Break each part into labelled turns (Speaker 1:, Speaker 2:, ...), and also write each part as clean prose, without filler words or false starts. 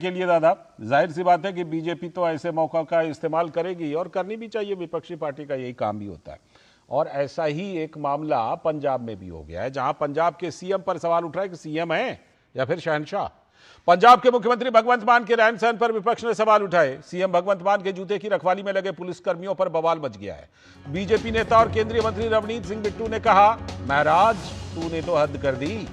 Speaker 1: के लिए दादा, जाहिर सी बात है कि बीजेपी तो ऐसे मौका का इस्तेमाल करेगी और करनी भी चाहिए। विपक्षी पार्टी का यही काम भी होता है। और ऐसा ही एक मामला पंजाब में भी हो गया है, जहां पंजाब के सीएम पर सवाल उठ रहा है कि सीएम है या फिर शहंशाह। पंजाब के मुख्यमंत्री भगवंत मान के रहन सहन पर विपक्ष ने सवाल उठाए। सीएम भगवंत मान के जूते की रखवाली में लगे पुलिसकर्मियों पर बवाल मच गया है। बीजेपी नेता और केंद्रीय मंत्री रवनीत सिंह बिट्टू ने कहा, महाराज तूने तो हद कर दी।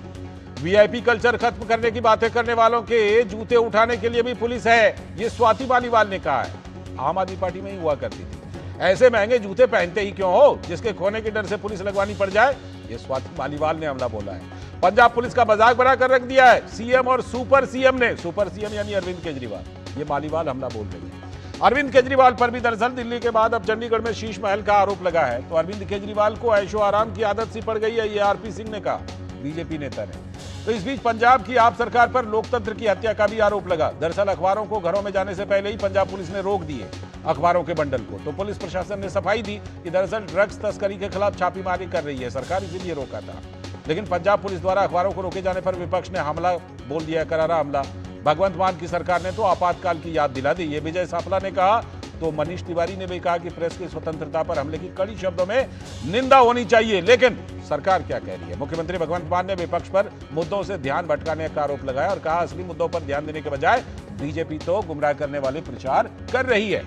Speaker 1: वीआईपी कल्चर खत्म करने की बातें करने वालों के जूते उठाने के लिए भी पुलिस है, ये स्वाति मालीवाल ने कहा है। आम आदमी पार्टी में ही हुआ करती थी। ऐसे महंगे जूते पहनते ही क्यों हो जिसके खोने के डर से पुलिस लगवानी पड़ जाए, ये स्वाति मालीवाल ने हमला बोला है। पंजाब पुलिस का मजाक बनाकर रख दिया है सीएम और सुपर सीएम ने। सुपर सीएम यानी अरविंद केजरीवाल, ये मालीवाल हमला बोल रही है। अरविंद केजरीवाल पर भी दरअसल दिल्ली के बाद अब चंडीगढ़ में शीश महल का आरोप लगा है। तो अरविंद केजरीवाल को ऐशो आराम की आदत सी पड़ गई है, ये आरपी सिंह ने कहा, बीजेपी नेता ने। तो इस बीच पंजाब की आप सरकार पर लोकतंत्र की हत्या का भी आरोप लगा। दरअसल अखबारों को घरों में जाने से पहले ही पंजाब पुलिस ने रोक दिए अखबारों के बंडल को। तो पुलिस प्रशासन ने सफाई दी कि दरअसल ड्रग्स तस्करी के खिलाफ छापेमारी कर रही है सरकार, इसीलिए रोका था। लेकिन पंजाब पुलिस द्वारा अखबारों को रोके जाने पर विपक्ष ने हमला बोल दिया, करारा हमला। भगवंत मान की सरकार ने तो आपातकाल की याद दिला दी, ये विजय सापला ने कहा। तो मनीष तिवारी ने भी कहा कि प्रेस की स्वतंत्रता पर हमले की कड़ी शब्दों में निंदा होनी चाहिए। लेकिन सरकार क्या कह रही है? मुख्यमंत्री भगवंत मान ने विपक्ष पर मुद्दों से ध्यान भटकाने का आरोप लगाया और कहा, असली मुद्दों पर ध्यान देने के बजाय बीजेपी तो गुमराह करने वाले प्रचार कर रही है।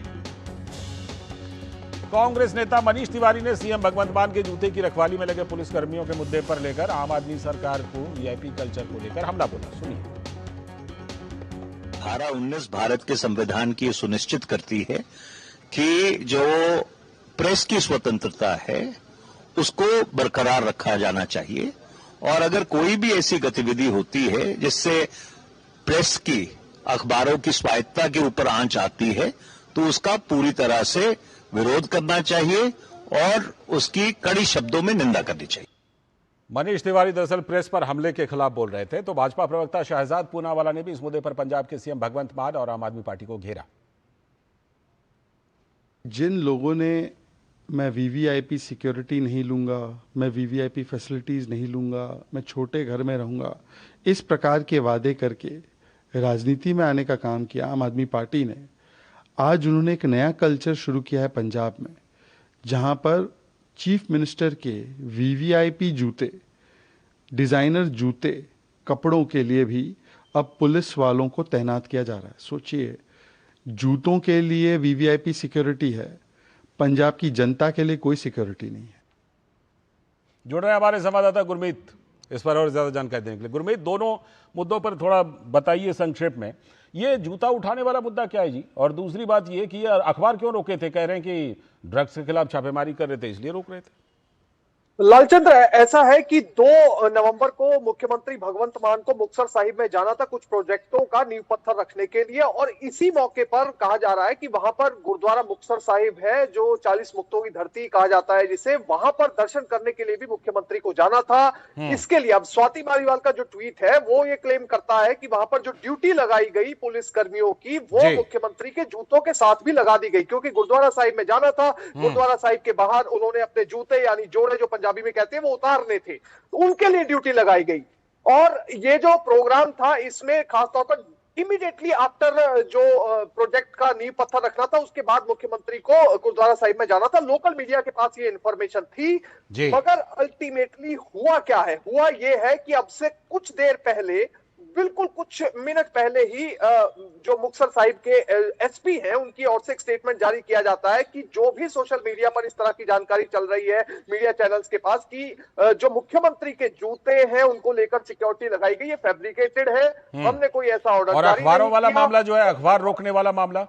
Speaker 1: कांग्रेस नेता मनीष तिवारी ने सीएम भगवंत मान के जूते की रखवाली में लगे पुलिसकर्मियों के मुद्दे पर लेकर आम आदमी सरकार को वीआईपी कल्चर को लेकर हमला बोला। सुनिए।
Speaker 2: धारा 19 भारत के संविधान की सुनिश्चित करती है कि जो प्रेस की स्वतंत्रता है उसको बरकरार रखा जाना चाहिए। और अगर कोई भी ऐसी गतिविधि होती है जिससे प्रेस की, अखबारों की स्वायत्ता के ऊपर आंच आती है तो उसका पूरी तरह से विरोध करना चाहिए और उसकी कड़ी शब्दों में निंदा करनी चाहिए।
Speaker 1: मनीष तिवारी दरअसल प्रेस पर हमले के खिलाफ बोल रहे थे। तो भाजपा प्रवक्ता शहजाद पूनावाला ने भी इस मुद्दे पर पंजाब के सीएम भगवंत मान और आम आदमी पार्टी को घेरा।
Speaker 3: जिन लोगों ने मैं वीवीआईपी सिक्योरिटी नहीं लूंगा, मैं वीवीआईपी फैसिलिटीज नहीं लूंगा, मैं छोटे घर में रहूंगा, इस प्रकार के वादे करके राजनीति में आने का काम किया आम आदमी पार्टी ने, आज उन्होंने एक नया कल्चर शुरू किया है पंजाब में, जहां पर चीफ मिनिस्टर के वीवीआईपी जूते, डिजाइनर जूते, कपड़ों के लिए भी अब पुलिस वालों को तैनात किया जा रहा है। सोचिए, जूतों के लिए वीवीआईपी सिक्योरिटी है, पंजाब की जनता के लिए कोई सिक्योरिटी नहीं है।
Speaker 1: जुड़ रहे हैं हमारे संवाददाता गुरमीत इस पर और ज्यादा जानकारी देने के लिए। गुरमीत, दोनों मुद्दों पर थोड़ा बताइए संक्षेप में। ये जूता उठाने वाला मुद्दा क्या है जी? और दूसरी बात ये कि ये अखबार क्यों रोके थे? कह रहे हैं कि ड्रग्स के खिलाफ छापेमारी कर रहे थे इसलिए रोक रहे थे।
Speaker 4: लालचंद्र, ऐसा है कि 2 नवंबर को मुख्यमंत्री भगवंत मान को मुक्तसर साहिब में जाना था कुछ प्रोजेक्टों का नींव पत्थर रखने के लिए। और इसी मौके पर कहा जा रहा है कि वहां पर गुरुद्वारा मुक्तसर साहिब है, जो 40 मुक्तों की धरती कहा जाता है जिसे, वहां पर दर्शन करने के लिए भी मुख्यमंत्री को जाना था। इसके लिए अब स्वाति मालीवाल का जो ट्वीट है वो ये क्लेम करता है कि वहां पर जो ड्यूटी लगाई गई पुलिस कर्मियों की वो मुख्यमंत्री के जूतों के साथ भी लगा दी गई, क्योंकि गुरुद्वारा साहिब में जाना था। गुरुद्वारा साहिब के बाहर उन्होंने अपने जूते यानी जोड़े, जो पंजाबी में कहते हैं, वो उतारने थे, तो उनके लिए ड्यूटी लगाई गई। और ये जो प्रोग्राम था इसमें खासतौर पर इमीडिएटली आफ्टर जो प्रोजेक्ट का नींव पत्थर रखना था, उसके बाद मुख्यमंत्री को गुरुद्वारा साहिब में जाना था। लोकल मीडिया के पास ये इंफॉर्मेशन थी, मगर अल्टीमेटली हुआ क्या है? हुआ ये है कि अब से कुछ देर पहले, बिल्कुल कुछ मिनट पहले ही, जो मुक्तसर साहिब के एसपी हैं उनकी ओर से एक स्टेटमेंट जारी किया जाता है कि जो भी सोशल मीडिया पर इस तरह की जानकारी चल रही है मीडिया चैनल्स के पास कि जो मुख्यमंत्री के जूते हैं उनको लेकर सिक्योरिटी लगाई गई, ये फैब्रिकेटेड है, हमने कोई ऐसा ऑर्डर
Speaker 1: और अखबारों वाला मामला जो है, अखबार रोकने वाला मामला,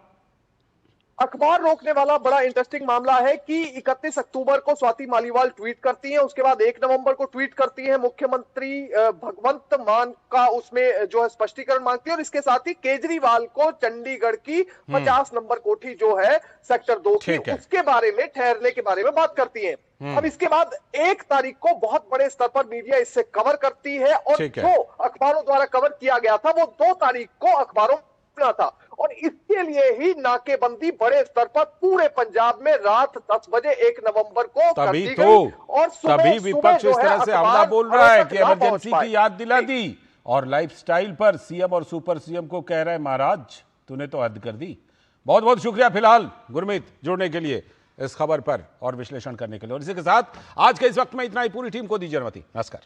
Speaker 4: अखबार रोकने वाला बड़ा इंटरेस्टिंग मामला है कि 31 अक्टूबर को स्वाति मालीवाल ट्वीट करती हैं, उसके बाद 1 नवंबर को ट्वीट करती है मुख्यमंत्री भगवंत मान का, उसमें जो है स्पष्टीकरण मांगती है। और इसके साथ ही केजरीवाल को चंडीगढ़ की 50 नंबर कोठी जो है सेक्टर 2 की, उसके बारे में, ठहरने के बारे में बात करती है। अब इसके बाद 1 तारीख को बहुत बड़े स्तर पर मीडिया इससे कवर करती है, और जो अखबारों द्वारा कवर किया गया था वो 2 तारीख को अखबारों था। और इसके लिए ही नाकेबंदी बड़े स्तर पर पूरे पंजाब में रात 10 बजे 1 नवंबर को कर दी गई। और
Speaker 1: तभी विपक्ष इस तरह से हमला बोल रहा है कि इमरजेंसी की याद दिला दी। और लाइफस्टाइल पर सीएम और सुपर सीएम को कह रहे हैं महाराज तूने तो हद कर दी। बहुत बहुत शुक्रिया फिलहाल गुरमीत जुड़ने के लिए इस खबर पर और विश्लेषण करने के लिए। और इसी के साथ आज के इस वक्त में इतना ही। पूरी टीम को दीजिए अनुमति। नमस्कार।